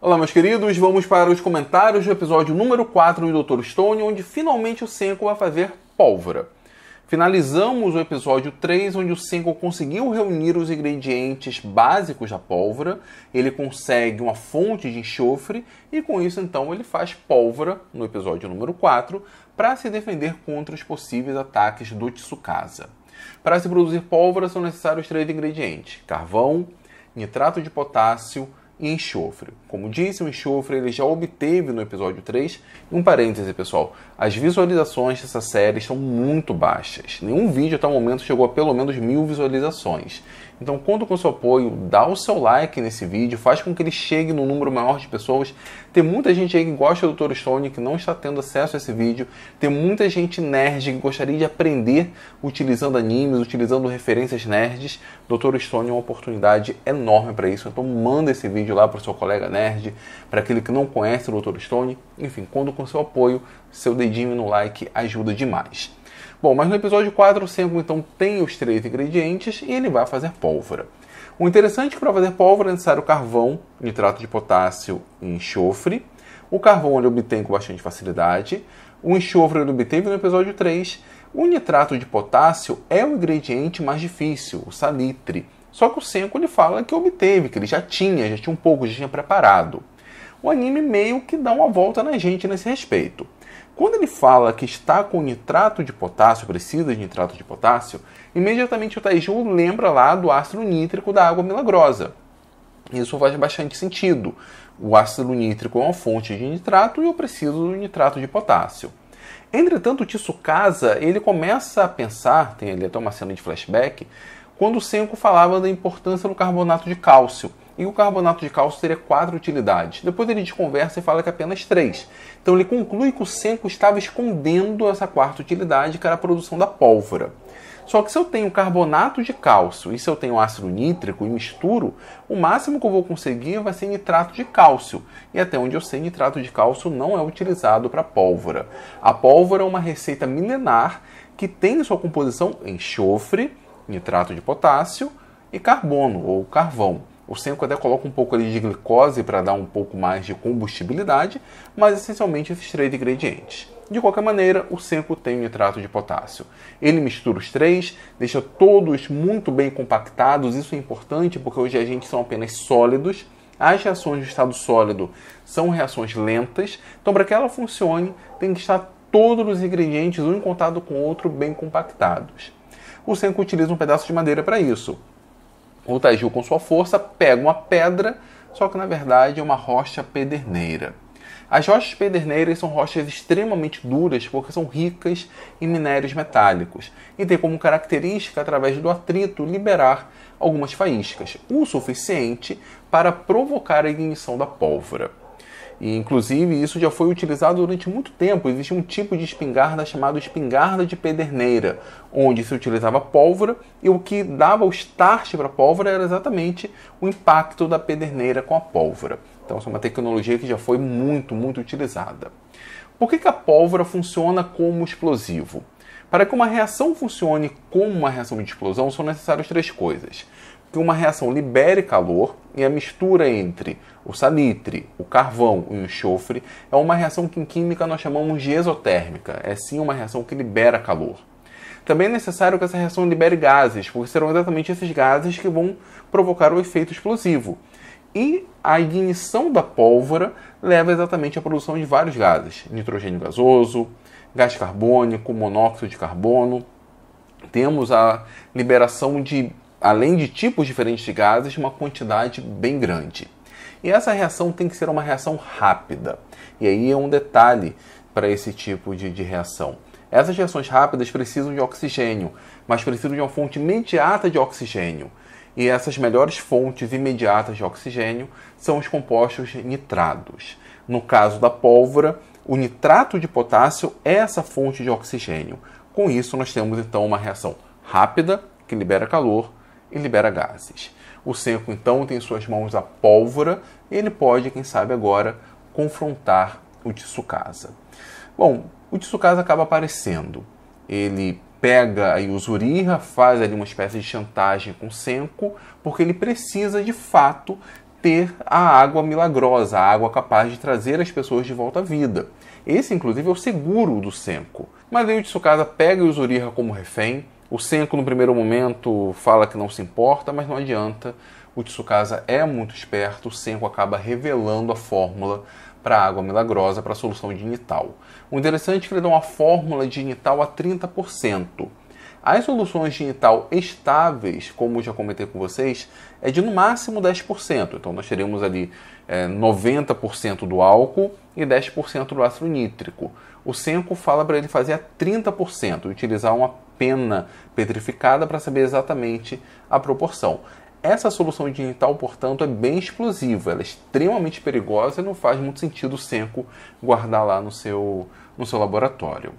Olá, meus queridos, vamos para os comentários do episódio número 4 do Dr. Stone, onde finalmente o Senku vai fazer pólvora. Finalizamos o episódio 3, onde o Senku conseguiu reunir os ingredientes básicos da pólvora, ele consegue uma fonte de enxofre e com isso então ele faz pólvora no episódio número 4 para se defender contra os possíveis ataques do Tsukasa. Para se produzir pólvora são necessários 3 ingredientes: carvão, nitrato de potássio e enxofre. Como disse, o enxofre ele já obteve no episódio 3. E um parêntese, pessoal, as visualizações dessa série estão muito baixas. Nenhum vídeo até o momento chegou a pelo menos 1000 visualizações. Então conto com o seu apoio, dá o seu like nesse vídeo, faz com que ele chegue no número maior de pessoas. Tem muita gente aí que gosta do Dr. Stone que não está tendo acesso a esse vídeo. Tem muita gente nerd que gostaria de aprender utilizando animes, utilizando referências nerds. Dr. Stone é uma oportunidade enorme para isso. Então manda esse vídeo lá para o seu colega nerd, para aquele que não conhece o Dr. Stone. Enfim, conto com o seu apoio, seu dedinho no like ajuda demais. Bom, mas no episódio 4 o Senku então tem os 3 ingredientes e ele vai fazer pólvora. O interessante é que para fazer pólvora é necessário carvão, nitrato de potássio e enxofre. O carvão ele obtém com bastante facilidade. O enxofre ele obteve no episódio 3. O nitrato de potássio é o ingrediente mais difícil, o salitre. Só que o Senku ele fala que obteve, que ele já tinha um pouco, já tinha preparado. O anime meio que dá uma volta na gente nesse respeito. Quando ele fala que está com nitrato de potássio, precisa de nitrato de potássio, imediatamente o Taiju lembra lá do ácido nítrico da água milagrosa. Isso faz bastante sentido. O ácido nítrico é uma fonte de nitrato e eu preciso do nitrato de potássio. Entretanto, o Tsukasa ele começa a pensar, tem ali até uma cena de flashback, quando o Senku falava da importância do carbonato de cálcio. E o carbonato de cálcio teria 4 utilidades. Depois ele desconversa e fala que apenas 3. Então ele conclui que o Senku estava escondendo essa 4ª utilidade, que era a produção da pólvora. Só que se eu tenho carbonato de cálcio e se eu tenho ácido nítrico e misturo, o máximo que eu vou conseguir vai ser nitrato de cálcio. E até onde eu sei, nitrato de cálcio não é utilizado para pólvora. A pólvora é uma receita milenar que tem em sua composição enxofre, nitrato de potássio e carbono ou carvão. O Senku até coloca um pouco ali de glicose para dar um pouco mais de combustibilidade, mas essencialmente esses 3 ingredientes. De qualquer maneira, o Senku tem o nitrato de potássio. Ele mistura os 3, deixa todos muito bem compactados. Isso é importante porque os reagentes são apenas sólidos. As reações do estado sólido são reações lentas. Então, para que ela funcione, tem que estar todos os ingredientes, um em contato com o outro, bem compactados. O Senku utiliza um pedaço de madeira para isso. O Taiju, com sua força, pega uma pedra, só que na verdade é uma rocha pederneira. As rochas pederneiras são rochas extremamente duras porque são ricas em minérios metálicos e tem como característica, através do atrito, liberar algumas faíscas, o suficiente para provocar a ignição da pólvora. E, inclusive, isso já foi utilizado durante muito tempo. Existe um tipo de espingarda chamado espingarda de pederneira, onde se utilizava pólvora e o que dava o start para a pólvora era exatamente o impacto da pederneira com a pólvora. Então, essa é uma tecnologia que já foi muito utilizada. Por que a pólvora funciona como explosivo? Para que uma reação funcione como uma reação de explosão, são necessárias 3 coisas. Que uma reação libere calor, e a mistura entre o salitre, o carvão e o enxofre é uma reação que em química nós chamamos de exotérmica. É sim uma reação que libera calor. Também é necessário que essa reação libere gases, porque serão exatamente esses gases que vão provocar o efeito explosivo. E a ignição da pólvora leva exatamente à produção de vários gases. Nitrogênio gasoso, gás carbônico, monóxido de carbono. Temos a liberação de, além de tipos diferentes de gases, uma quantidade bem grande. E essa reação tem que ser uma reação rápida. E aí é um detalhe para esse tipo de reação. Essas reações rápidas precisam de oxigênio, mas precisam de uma fonte imediata de oxigênio. E essas melhores fontes imediatas de oxigênio são os compostos nitrados. No caso da pólvora, o nitrato de potássio é essa fonte de oxigênio. Com isso, nós temos então uma reação rápida, que libera calor e libera gases. O Senku, então, tem em suas mãos a pólvora e ele pode, quem sabe agora, confrontar o Tsukasa. Bom, o Tsukasa acaba aparecendo. Ele pega aí o Zuriha, faz ali uma espécie de chantagem com o Senku, porque ele precisa, de fato, ter a água milagrosa, a água capaz de trazer as pessoas de volta à vida. Esse, inclusive, é o seguro do Senku. Mas aí o Tsukasa pega o Yuzuriha como refém. O Senku, no primeiro momento, fala que não se importa, mas não adianta. O Tsukasa é muito esperto, o Senku acaba revelando a fórmula para a água milagrosa, para a solução de Nital. O interessante é que ele dá uma fórmula de Nital a 30%. As soluções de Nital estáveis, como já comentei com vocês, é de no máximo 10%. Então nós teremos ali 90% do álcool e 10% do ácido nítrico. O Senku fala para ele fazer a 30%, utilizar uma pena petrificada para saber exatamente a proporção. Essa solução de Nital, portanto, é bem explosiva, ela é extremamente perigosa e não faz muito sentido o Senku guardar lá no seu laboratório.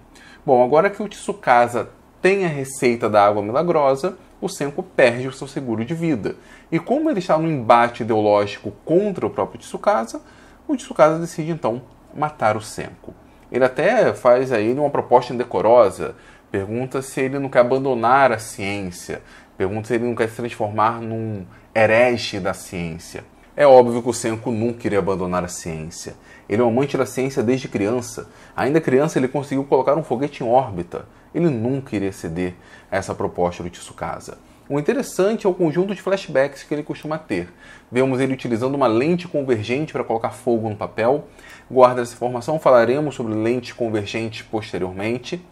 Bom, agora que o Tsukasa tem a receita da água milagrosa, o Senku perde o seu seguro de vida. E como ele está num embate ideológico contra o próprio Tsukasa, o Tsukasa decide então matar o Senku. Ele até faz a ele uma proposta indecorosa, pergunta se ele não quer abandonar a ciência, pergunta se ele não quer se transformar num herege da ciência. É óbvio que o Senku nunca iria abandonar a ciência. Ele é um amante da ciência desde criança. Ainda criança ele conseguiu colocar um foguete em órbita. Ele nunca iria ceder a essa proposta do Tsukasa. O interessante é o conjunto de flashbacks que ele costuma ter. Vemos ele utilizando uma lente convergente para colocar fogo no papel. Guarda essa informação, falaremos sobre lentes convergentes posteriormente.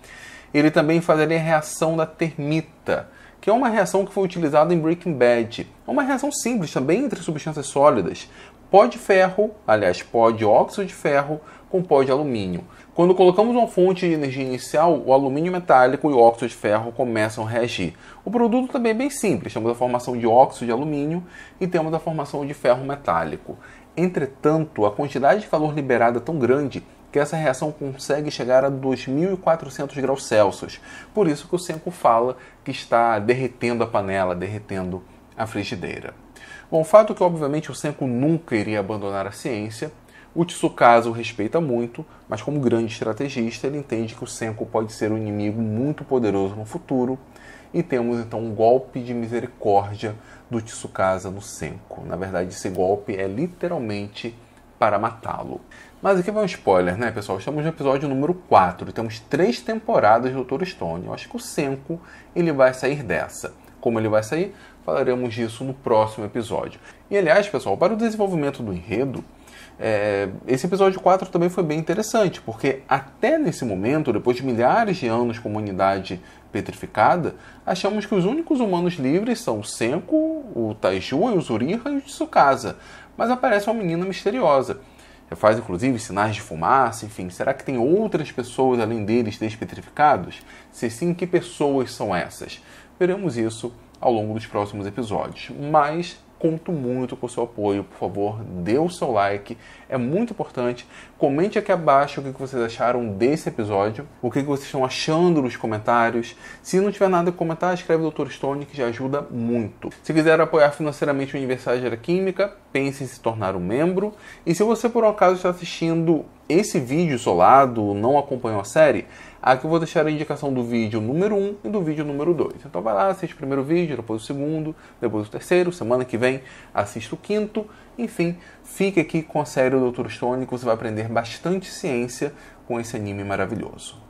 Ele também faz ali a reação da termita, que é uma reação que foi utilizada em Breaking Bad. É uma reação simples também entre substâncias sólidas. Pó de ferro, aliás, pó de óxido de ferro com pó de alumínio. Quando colocamos uma fonte de energia inicial, o alumínio metálico e o óxido de ferro começam a reagir. O produto também é bem simples, temos a formação de óxido de alumínio e temos a formação de ferro metálico. Entretanto, a quantidade de calor liberada é tão grande que essa reação consegue chegar a 2.400 graus Celsius. Por isso que o Senku fala que está derretendo a panela, derretendo a frigideira. Bom, o fato é que, obviamente, o Senku nunca iria abandonar a ciência. O Tsukasa o respeita muito, mas como grande estrategista, ele entende que o Senku pode ser um inimigo muito poderoso no futuro. E temos, então, um golpe de misericórdia do Tsukasa no Senku. Na verdade, esse golpe é literalmente para matá-lo. Mas aqui vai um spoiler, né, pessoal? Estamos no episódio número 4 e temos 3 temporadas do Dr. Stone. Eu acho que o Senku ele vai sair dessa. Como ele vai sair? Falaremos disso no próximo episódio. E, aliás, pessoal, para o desenvolvimento do enredo, esse episódio 4 também foi bem interessante, porque até nesse momento, depois de milhares de anos com a humanidade petrificada, achamos que os únicos humanos livres são o Senku, o Taiju, o Yuzuriha e o Tsukasa. Mas aparece uma menina misteriosa. Faz, inclusive, sinais de fumaça, enfim. Será que tem outras pessoas além deles despetrificados? Se sim, que pessoas são essas? Veremos isso ao longo dos próximos episódios. Mas conto muito com o seu apoio. Por favor, dê o seu like. É muito importante. Comente aqui abaixo o que vocês acharam desse episódio. O que vocês estão achando nos comentários. Se não tiver nada a comentar, escreve Dr. Stone, que já ajuda muito. Se quiser apoiar financeiramente a Universidade da Química, pense em se tornar um membro. E se você, por um acaso, está assistindo esse vídeo isolado, não acompanhou a série, aqui eu vou deixar a indicação do vídeo número 1 e do vídeo número 2. Então vai lá, assiste o primeiro vídeo, depois o segundo, depois o terceiro, semana que vem assista o quinto. Enfim, fique aqui com a série do Dr. Stone, que você vai aprender bastante ciência com esse anime maravilhoso.